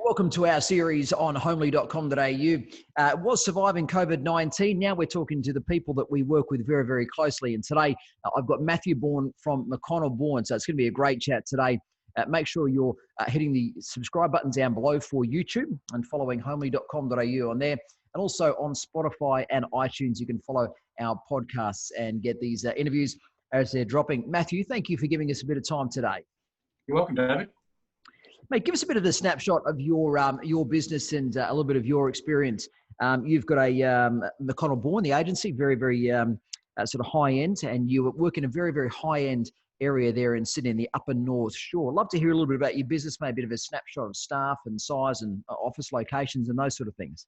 Welcome to our series on homely.com.au. It was surviving COVID-19. Now we're talking to the people that we work with very, very closely. And today I've got Matthew Bourn from McConnell Bourn. So it's going to be a great chat today. Make sure you're hitting the subscribe button down below for YouTube and following homely.com.au on there. And also on Spotify and iTunes, you can follow our podcasts and get these interviews as they're dropping. Matthew, thank you for giving us a bit of time today. You're welcome, David. Mate, give us a bit of the snapshot of your business and a little bit of your experience. You've got a McConnell Bourn, the agency, very, very sort of high end, and you work in a very, very high end area there in Sydney, in the Upper North Shore. I'd love to hear a little bit about your business, maybe a bit of a snapshot of staff and size and office locations and those sort of things.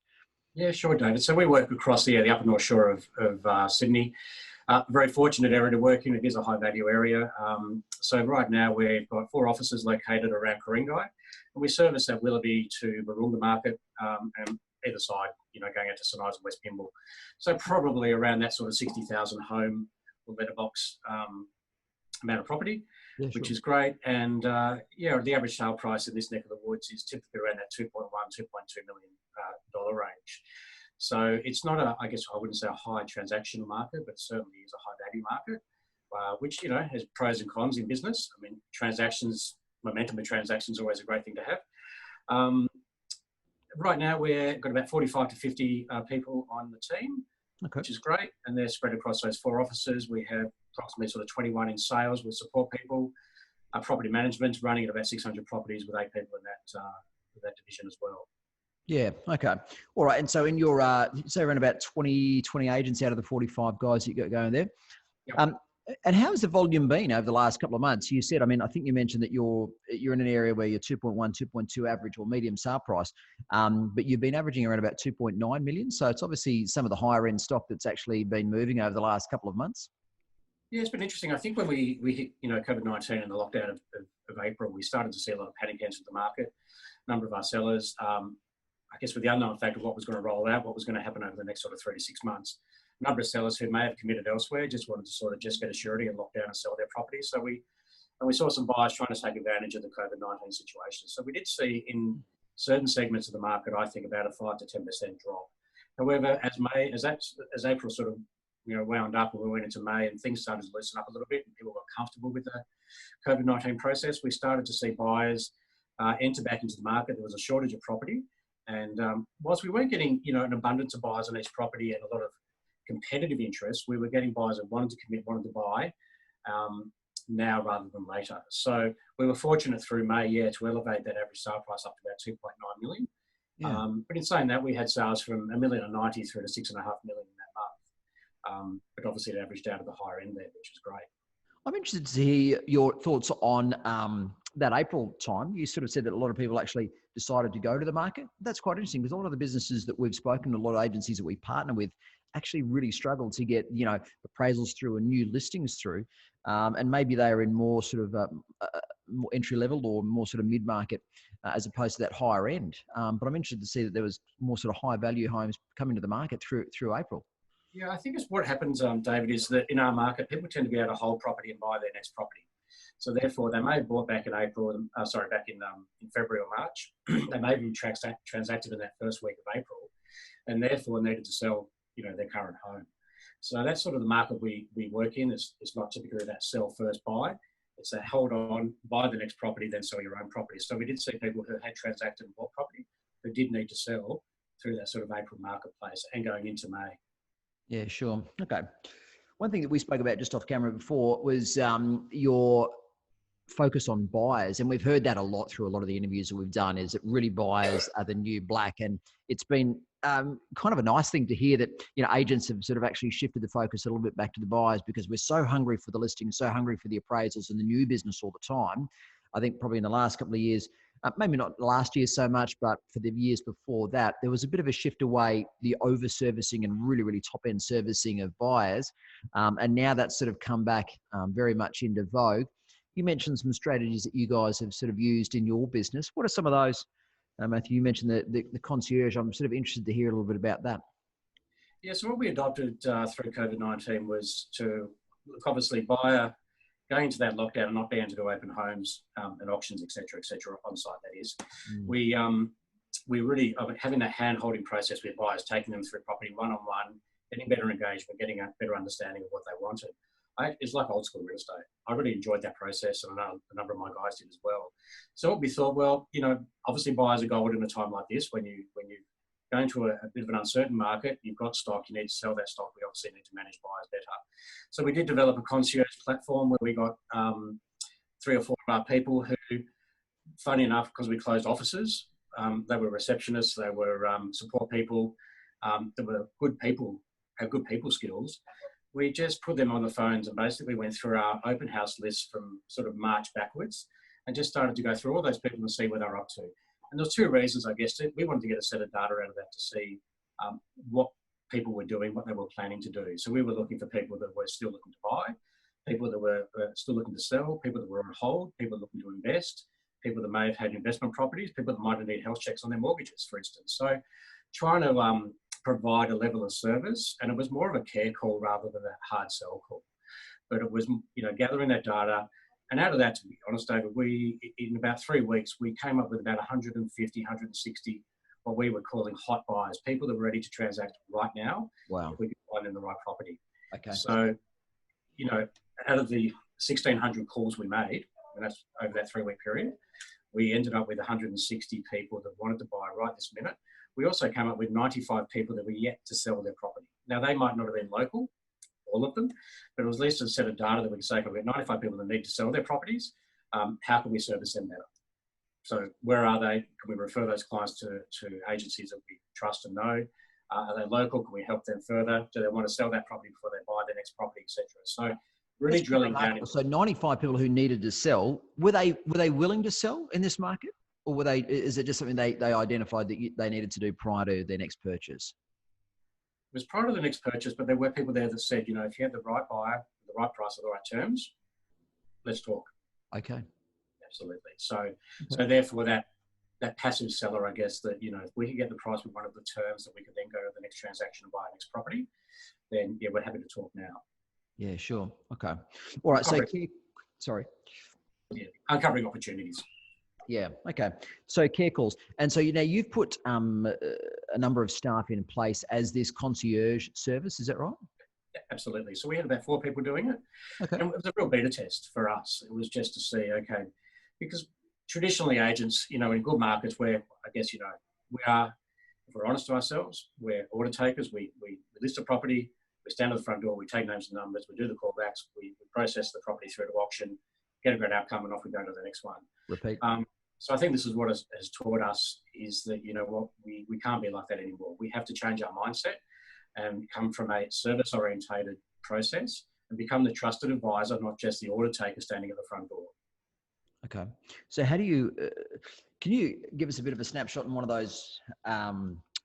Yeah, sure, David. So we work across the Upper North Shore of Sydney. Very fortunate area to work in. It is a high value area. So right now we've got 4 offices located around Ku-ring-gai, and we service that Willoughby to Warringah market and either side, going out to St Ives and West Pymble. So probably around that sort of 60,000 home or letterbox amount of property, which is great. And the average sale price in this neck of the woods is typically around that $2.1, $2.2 million dollar range. So it's not I wouldn't say a high transactional market, but certainly is a high value market, which, has pros and cons in business. I mean, momentum of transactions is always a great thing to have. Right now we've got about 45 to 50 people on the team, which is great. And they're spread across those 4 offices. We have approximately sort of 21 in sales with support people. Property management running at about 600 properties with 8 people in that division as well. Yeah. Okay. All right. And so in your, say around about 20 agents out of the 45 guys you got going there. Yep. And how has the volume been over the last couple of months? You said, I think you mentioned that you're in an area where you're 2.1, 2.2 average or medium sale price, but you've been averaging around about 2.9 million. So it's obviously some of the higher end stock that's actually been moving over the last couple of months. Yeah, it's been interesting. I think when we hit, COVID-19 and the lockdown of April, we started to see a lot of panic entering the market. A number of our sellers, I guess with the unknown fact of what was going to roll out, what was going to happen over the next sort of 3 to 6 months. A number of sellers who may have committed elsewhere just wanted to sort of just get a surety and lock down and sell their property. So we saw some buyers trying to take advantage of the COVID-19 situation. So we did see in certain segments of the market, I think about a 5 to 10% drop. However, as April sort of wound up and we went into May and things started to loosen up a little bit and people got comfortable with the COVID-19 process, we started to see buyers enter back into the market. There was a shortage of property. And whilst we weren't getting, an abundance of buyers on each property and a lot of competitive interest, we were getting buyers that wanted to commit, wanted to buy now rather than later. So we were fortunate through May, to elevate that average sale price up to about 2.9 million. Yeah. But in saying that, we had sales from $1.90 million through to $6.5 million in that month. But obviously it averaged out at the higher end there, which is great. I'm interested to hear your thoughts on that April time. You sort of said that a lot of people actually decided to go to the market. That's quite interesting because a lot of the businesses that we've spoken to, a lot of agencies that we partner with, actually really struggle to get, appraisals through and new listings through. And maybe they are in more sort of more entry level or more sort of mid-market as opposed to that higher end. But I'm interested to see that there was more sort of high value homes coming to the market through April. Yeah, I think it's what happens, David, is that in our market, people tend to be able to hold property and buy their next property. So therefore, they may have bought back in back in February or March. They may have been transacted in that first week of April, and therefore needed to sell, their current home. So that's sort of the market we work in. It's not typically that sell first buy. It's that hold on, buy the next property, then sell your own property. So we did see people who had transacted and bought property who did need to sell through that sort of April marketplace and going into May. Yeah, sure. Okay. One thing that we spoke about just off camera before was your focus on buyers. And we've heard that a lot through a lot of the interviews that we've done, is that really buyers are the new black. And it's been kind of a nice thing to hear that, agents have sort of actually shifted the focus a little bit back to the buyers because we're so hungry for the listings, so hungry for the appraisals and the new business all the time. I think probably in the last couple of years, maybe not last year so much, but for the years before that, there was a bit of a shift away, the over-servicing and really, really top-end servicing of buyers. And now that's sort of come back very much into vogue. You mentioned some strategies that you guys have sort of used in your business. What are some of those, Matthew? You mentioned the concierge. I'm sort of interested to hear a little bit about that. Yeah, so what we adopted through COVID-19 was to obviously buyer going into that lockdown and not being able to do open homes and auctions, et cetera, on site, that is. We we really, having that hand-holding process with buyers, taking them through property one-on-one, getting better engagement, getting a better understanding of what they wanted. It's like old school real estate. I really enjoyed that process, and I know a number of my guys did as well. So we thought, well, obviously buyers are gold in a time like this when you're going to a bit of an uncertain market, you've got stock, you need to sell that stock, we obviously need to manage buyers better. So we did develop a concierge platform where we got 3 or 4 of our people who, funny enough, because we closed offices, they were receptionists, they were support people, they were good people, had good people skills. We just put them on the phones and basically went through our open house list from sort of March backwards and just started to go through all those people and see where they're up to. And there's 2 reasons, I guess. We wanted to get a set of data out of that to see what people were doing, what they were planning to do. So we were looking for people that were still looking to buy, people that were still looking to sell, people that were on hold, people looking to invest, people that may have had investment properties, people that might have need health checks on their mortgages, for instance. So trying to provide a level of service, and it was more of a care call rather than a hard sell call. But it was, gathering that data. And out of that, to be honest, David, in about 3 weeks, we came up with about 150, 160, what we were calling hot buyers, people that were ready to transact right now. Wow. If we could find them the right property. Okay. So, out of the 1,600 calls we made, and that's over that 3-week period, we ended up with 160 people that wanted to buy right this minute. We also came up with 95 people that were yet to sell their property. Now, they might not have been local, all of them, but it was at least a set of data that we could say, okay, we have 95 people that need to sell their properties. How can we service them better? So where are they? Can we refer those clients to agencies that we trust and know? Are they local? Can we help them further? Do they want to sell that property before they buy their next property, etc.? So really drilling down. So 95 people who needed to sell, were they willing to sell in this market? Or is it just something they identified that they needed to do prior to their next purchase? It was prior to the next purchase, but there were people there that said, if you have the right buyer, the right price, or the right terms, let's talk. Okay. Absolutely. So therefore that passive seller, I guess, that, if we can get the price with one of the terms that we could then go to the next transaction and buy our next property, then yeah, we're happy to talk now. Yeah, sure. Okay. All right. So, sorry. Yeah, uncovering opportunities. Yeah. Okay. So care calls. And so, you've put a number of staff in place as this concierge service. Is that right? Yeah, absolutely. So we had about 4 people doing it. Okay. And it was a real beta test for us. It was just to see, okay, because traditionally agents, in good markets where I guess, we are, if we're honest to ourselves, we're order takers. We list a property, we stand at the front door, we take names and numbers, we do the callbacks, we process the property through to auction, get a great outcome, and off we go to the next one. Repeat. So I think this is what has taught us is that, we can't be like that anymore. We have to change our mindset and come from a service-orientated process and become the trusted advisor, not just the order taker standing at the front door. Okay. So how do you, can you give us a bit of a snapshot in one of those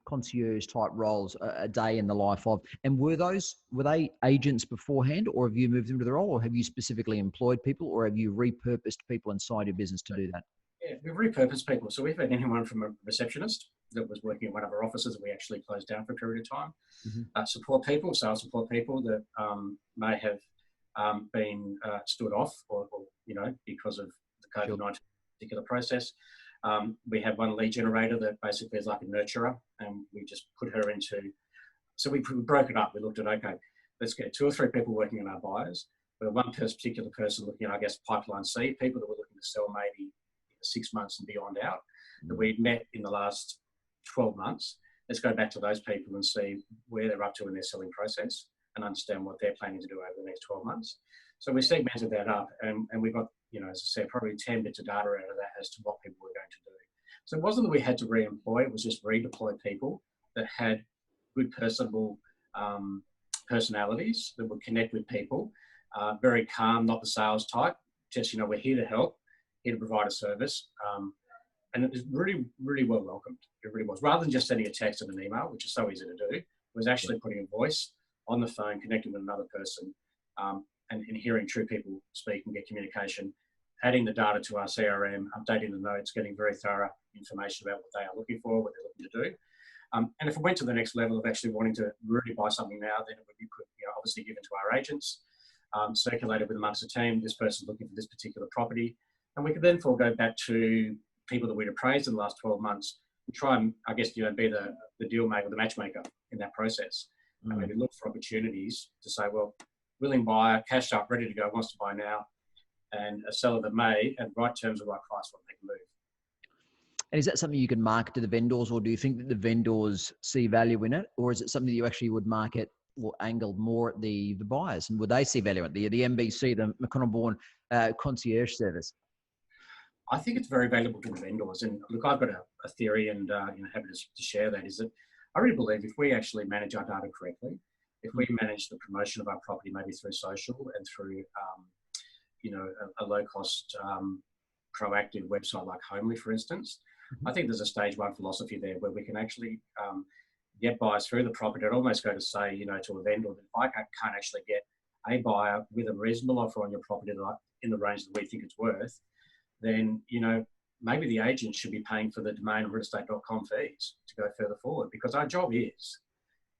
concierge type roles, a day in the life of, and were they agents beforehand, or have you moved into the role, or have you specifically employed people, or have you repurposed people inside your business to do that? Yeah, we've repurposed people. So we've had anyone from a receptionist that was working in one of our offices that we actually closed down for a period of time. Mm-hmm. Support people, sales support people that may have been stood off or because of the COVID-19 particular process. We have one lead generator that basically is like a nurturer, and we just put her into, so we broke it up. We looked at, okay, let's get 2 or 3 people working on our buyers. We have one particular person looking at, I guess, pipeline C, people that were looking to sell maybe 6 months and beyond out, that we'd met in the last 12 months. Let's go back to those people and see where they're up to in their selling process and understand what they're planning to do over the next 12 months. So we segmented that up, and we got, as I said, probably 10 bits of data out of that as to what people were going to do. So it wasn't that we had to re-employ, it was just redeploy people that had good personable personalities that would connect with people, very calm, not the sales type, just, we're here to help, here to provide a service. And it was really, really well welcomed. It really was. Rather than just sending a text and an email, which is so easy to do, it was actually putting a voice on the phone, connecting with another person, and hearing true people speak and get communication, adding the data to our CRM, updating the notes, getting very thorough information about what they are looking for, what they're looking to do. And if it went to the next level of actually wanting to really buy something now, then it would be obviously given to our agents, circulated with amongst the team, this person's looking for this particular property. And we could then go back to people that we'd appraised in the last 12 months try and, I guess, you know, be the deal maker, the matchmaker in that process, and maybe look for opportunities to say, well, willing buyer, cashed up, ready to go, wants to buy now, and a seller that may, at right terms, the right price, want to make a move. And is that something you can market to the vendors, or do you think that the vendors see value in it, or is it something that you actually would market or angle more at the buyers, and would they see value in it? The MBC, the McConnell Bourn concierge service? I think it's very valuable to the vendors. And look, I've got a theory, and you know, happy to share that, is that I really believe if we actually manage our data correctly, if we manage the promotion of our property, maybe through social and through, you know, a low-cost, proactive website like Homely, for instance, I think there's a stage one philosophy there where we can actually get buyers through the property. I'd almost go to say, you know, to a vendor that if I can't actually get a buyer with a reasonable offer on your property in the range that we think it's worth, then, you know, maybe the agent should be paying for the domain interstate.com fees to go further forward, because our job is,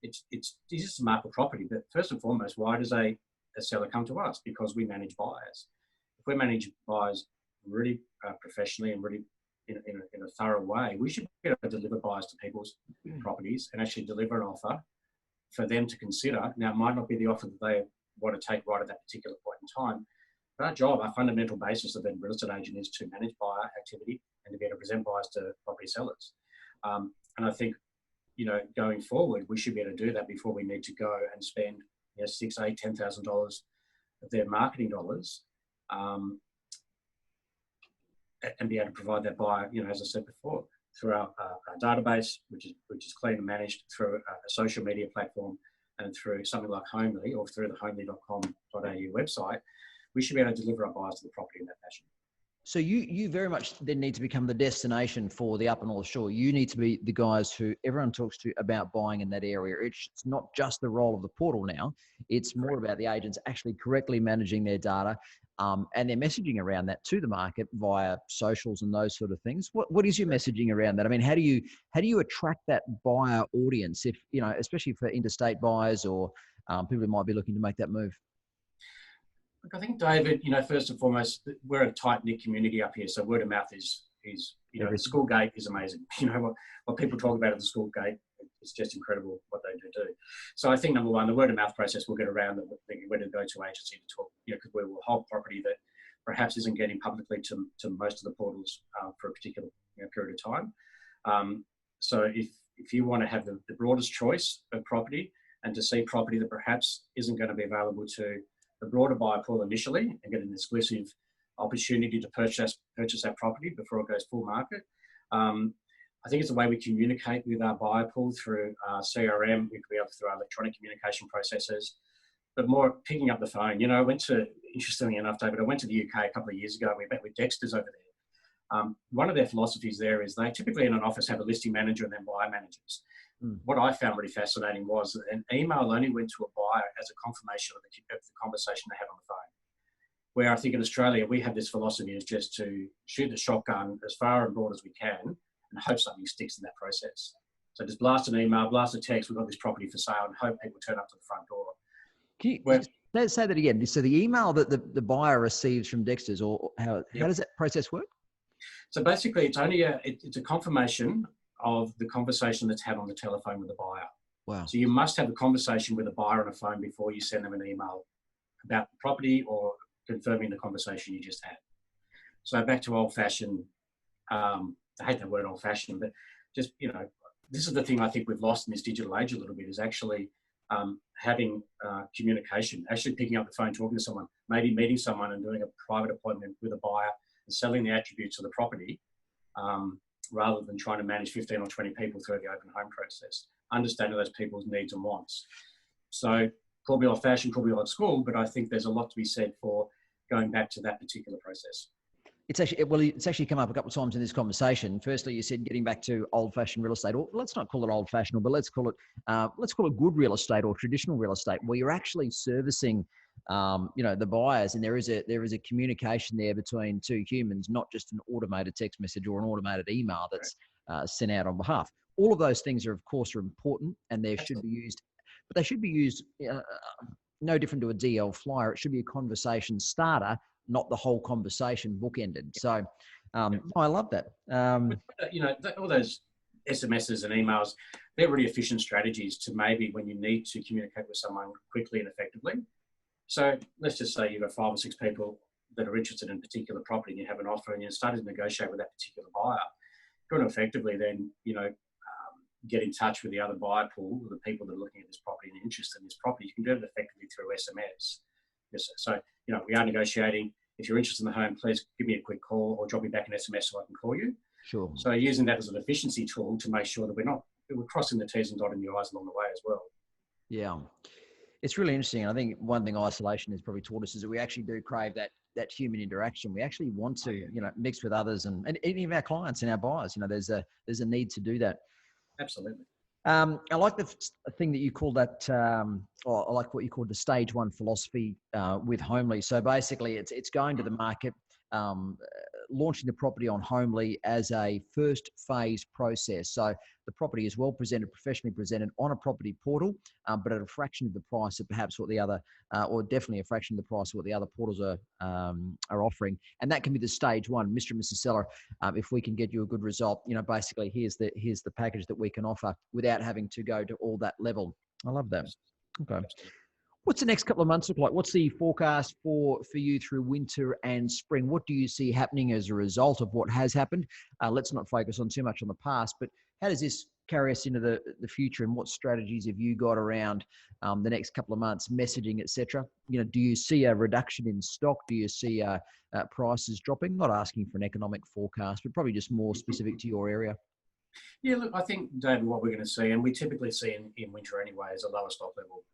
it's just to market property. But first and foremost, why does a seller come to us? Because we manage buyers. If we manage buyers really professionally and really in a thorough way, we should be able to deliver buyers to people's properties and actually deliver an offer for them to consider. Now, it might not be the offer that they want to take right at that particular point in time, but our job, our fundamental basis of a real estate agent is to manage buyer activity and to be able to present buyers to property sellers. And I think, you know, going forward, we should be able to do that before we need to go and spend, you know, $6,000, $8,000, $10,000 of their marketing dollars, and be able to provide that buyer, you know, as I said before, through our database, which is clean and managed, through a social media platform, and through something like Homely, or through the homely.com.au website. We should be able to deliver our buyers to the property in that fashion. So you very much then need to become the destination for the Upper North Shore. You need to be the guys who everyone talks to about buying in that area. It's not just the role of the portal now. It's more about the agents actually correctly managing their data, and their messaging around that to the market via socials and those sort of things. What is your messaging around that? I mean, how do you attract that buyer audience, if, you know, especially for interstate buyers or people who might be looking to make that move? Look, I think, David, you know, first and foremost, we're a tight-knit community up here, so word of mouth is you know, the school gate is amazing. You know, what people talk about at the school gate, it's just incredible what they do. So I think, number one, the word of mouth process will get around that we're to go to agency to talk, you know, because we will hold property that perhaps isn't getting publicly to most of the portals for a particular, you know, period of time. So if you want to have the broadest choice of property and to see property that perhaps isn't going to be available to the broader buyer pool initially and get an exclusive opportunity to purchase that property before it goes full market. I think it's the way we communicate with our buyer pool through CRM. We could be able through our electronic communication processes, but more picking up the phone. You know, interestingly enough, David, I went to the UK a couple of years ago. We met with Dexter's over there. One of their philosophies there is they typically in an office have a listing manager and then buyer managers. What I found really fascinating was that an email only went to a buyer as a confirmation of the conversation they had on the phone. Where I think in Australia, we have this philosophy is just to shoot the shotgun as far and broad as we can and hope something sticks in that process. So just blast an email, blast a text, we've got this property for sale, and hope people turn up to the front door. Can you say that again? So the email that the buyer receives from Dexter's, or how does that process work? So basically, it's only it's a confirmation of the conversation that's had on the telephone with the buyer. Wow. So you must have a conversation with a buyer on a phone before you send them an email about the property or confirming the conversation you just had. So back to old-fashioned, I hate that word old-fashioned, but just, you know, this is the thing I think we've lost in this digital age a little bit, is actually having communication, actually picking up the phone, talking to someone, maybe meeting someone and doing a private appointment with a buyer and selling the attributes of the property, rather than trying to manage 15 or 20 people through the open home process, understanding those people's needs and wants. So call me old-fashioned, call me old school, but I think there's a lot to be said for going back to that particular process. It's actually come up a couple of times in this conversation. Firstly, you said getting back to old-fashioned real estate, or let's not call it old-fashioned, but let's call it good real estate or traditional real estate, where you're actually servicing, you know, the buyers, and there is a communication there between two humans, not just an automated text message or an automated email that's sent out on behalf. All of those things are, of course, important, and they should be used, but they should be used no different to a DL flyer. It should be a conversation starter, not the whole conversation bookended. So I love that. You know, all those SMSs and emails, they're really efficient strategies to maybe when you need to communicate with someone quickly and effectively. So let's just say you've got 5 or 6 people that are interested in a particular property and you have an offer and you're starting to negotiate with that particular buyer. You're going to effectively then, get in touch with the other buyer pool, the people that are looking at this property and interested in this property. You can do it effectively through SMS. Yes, so, we are negotiating. If you're interested in the home, please give me a quick call or drop me back an SMS so I can call you. Sure. So using that as an efficiency tool to make sure that we're crossing the T's and dotting the I's along the way as well. Yeah. It's really interesting. I think one thing isolation has probably taught us is that we actually do crave that human interaction. We actually want to, mix with others and even our clients and our buyers. There's a need to do that. Absolutely. I like the thing that you call that, or I like what you call the stage 1 philosophy with Homely. So basically, it's going to the market, launching the property on Homely as a first phase process. So the property is well presented, professionally presented on a property portal, but at a fraction of the price of perhaps what the other, or definitely a fraction of the price of what the other portals are offering. And that can be the stage 1, Mr. and Mrs. Seller. If we can get you a good result, basically here's the package that we can offer without having to go to all that level. I love that. Okay. What's the next couple of months look like? What's the forecast for you through winter and spring? What do you see happening as a result of what has happened? Let's not focus on too much on the past, but how does this carry us into the future, and what strategies have you got around the next couple of months, messaging, etc.? Do you see a reduction in stock? Do you see prices dropping? Not asking for an economic forecast, but probably just more specific to your area. Yeah, look, I think, David, what we're going to see, and we typically see in winter anyway, is a lower stock level.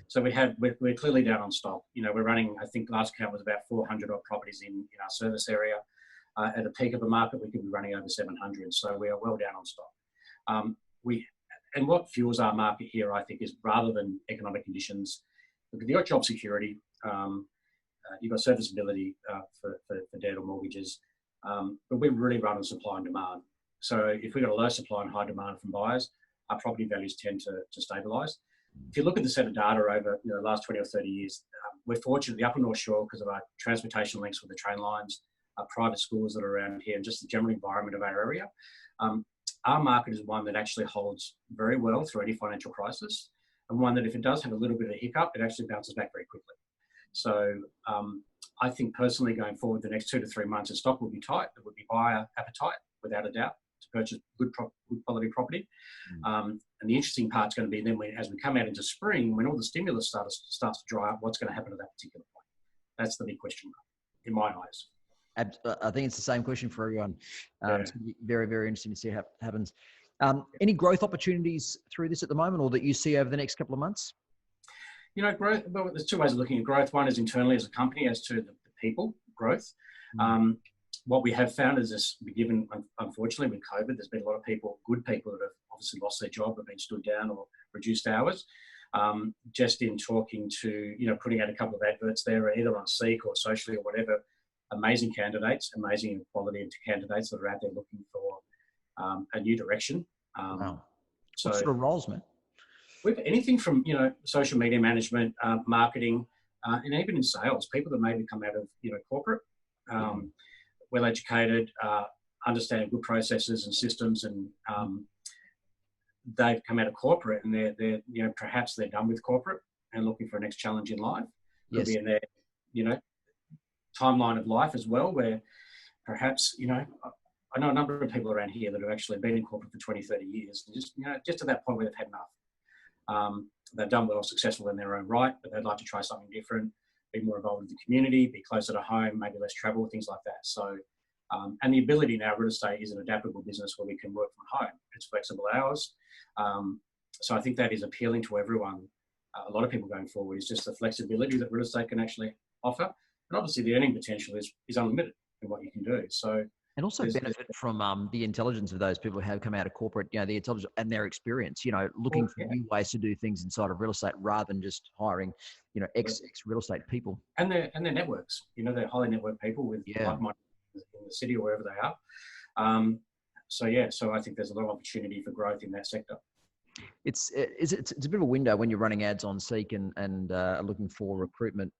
So we're clearly down on stock. We're running, I think last count was about 400 odd properties in our service area. At the peak of the market, we could be running over 700. So we are well down on stock. And what fuels our market here, I think, is rather than economic conditions, look, you've got job security, you've got serviceability for debt or mortgages, but we really run on supply and demand. So if we've got a low supply and high demand from buyers, our property values tend to stabilise. If you look at the set of data over the last 20 or 30 years, we're fortunate the Upper North Shore, because of our transportation links with the train lines, our private schools that are around here, and just the general environment of our area. Our market is one that actually holds very well through any financial crisis, and one that if it does have a little bit of a hiccup, it actually bounces back very quickly. So I think personally going forward, the next 2 to 3 months, the stock will be tight. There will be buyer appetite, without a doubt, to purchase good quality property. And the interesting part's going to be then as we come out into spring, when all the stimulus starts to dry up, what's going to happen at that particular point? That's the big question mark, in my eyes. I think it's the same question for everyone. It's going to be very, very interesting to see how it happens. Any growth opportunities through this at the moment, or that you see over the next couple of months? Growth, well, there's 2 ways of looking at growth. One is internally as a company, as to the people growth. What we have found is this, given, unfortunately, with COVID, there's been a lot of good people that have obviously lost their job, have been stood down or reduced hours. Just in talking to, putting out a couple of adverts there, either on Seek or socially or whatever, amazing candidates, amazing quality of candidates that are out there looking for a new direction. Wow. So, what sort of roles, man? We've anything from, social media management, marketing, and even in sales, people that maybe come out of, corporate, well educated, understand good processes and systems, and they've come out of corporate and they're perhaps they're done with corporate and looking for a next challenge in life. Could be in their, timeline of life as well, where perhaps, I know a number of people around here that have actually been in corporate for 20, 30 years, and just to that point where they've had enough. They've done well, successful in their own right, but they'd like to try something different, be more involved with the community, be closer to home, maybe less travel, things like that. So, and the ability now, real estate is an adaptable business where we can work from home. It's flexible hours. So I think that is appealing to everyone. A lot of people going forward is just the flexibility that real estate can actually offer. And obviously the earning potential is unlimited in what you can do. So, and also benefit from the intelligence of those people who have come out of corporate, the intelligence and their experience, looking for new ways to do things inside of real estate rather than just hiring, ex real estate people. And their networks, they're highly networked people with like-minded in the city or wherever they are. So I think there's a lot of opportunity for growth in that sector. It's a bit of a window when you're running ads on Seek and looking for recruitment.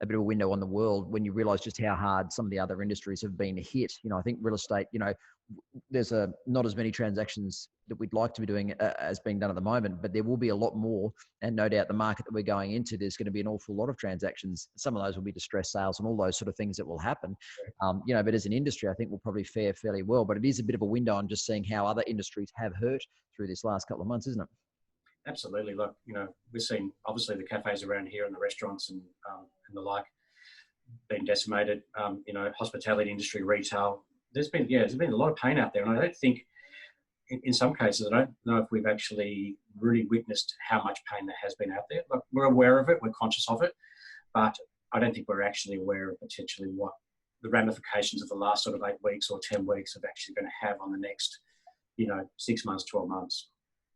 a bit of a window on the world when you realize just how hard some of the other industries have been hit. I think real estate, there's not as many transactions that we'd like to be doing as being done at the moment, but there will be a lot more. And no doubt the market that we're going into, there's going to be an awful lot of transactions. Some of those will be distressed sales and all those sort of things that will happen. But as an industry, I think we'll probably fare fairly well. But it is a bit of a window on just seeing how other industries have hurt through this last couple of months, isn't it? Absolutely. Look, we've seen obviously the cafes around here and the restaurants and the like being decimated. Hospitality industry, retail. There's been a lot of pain out there, and I don't think, in some cases, I don't know if we've actually really witnessed how much pain there has been out there. Look, we're aware of it, we're conscious of it, but I don't think we're actually aware of potentially what the ramifications of the last sort of 8 weeks or 10 weeks are actually going to have on the next, 6 months, 12 months.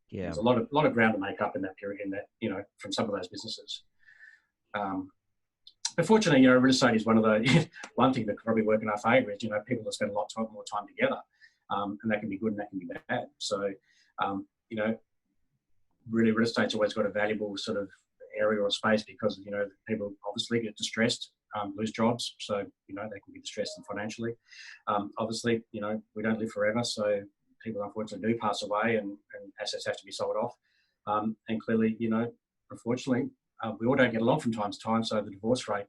Yeah, there's a lot of ground to make up in that period, from some of those businesses. But fortunately, real estate is one thing that could probably work in our favour is, people that spend a lot more time together, and that can be good and that can be bad. So, really real estate's always got a valuable sort of area or space because, people obviously get distressed, lose jobs. So, they can be distressed financially. Obviously, we don't live forever. So people unfortunately do pass away and assets have to be sold off. And clearly, unfortunately, we all don't get along from time to time, so the divorce rate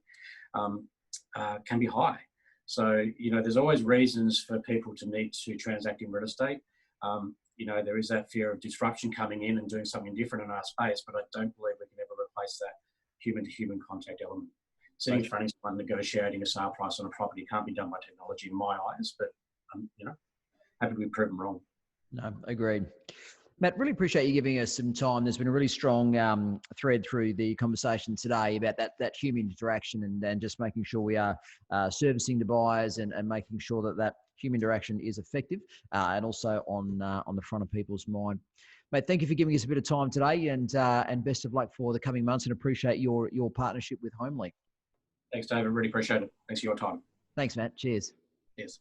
can be high. So, there's always reasons for people to need to transact in real estate. There is that fear of disruption coming in and doing something different in our space, but I don't believe we can ever replace that human-to-human contact element. Sitting in front of someone negotiating a sale price on a property can't be done by technology in my eyes, but, happy to be proven wrong. No, agreed. Matt, really appreciate you giving us some time. There's been a really strong thread through the conversation today about that human interaction and just making sure we are servicing the buyers and making sure that human interaction is effective and also on the front of people's mind. Mate, thank you for giving us a bit of time today and best of luck for the coming months and appreciate your partnership with Homely. Thanks, David. Really appreciate it. Thanks for your time. Thanks, Matt. Cheers. Cheers.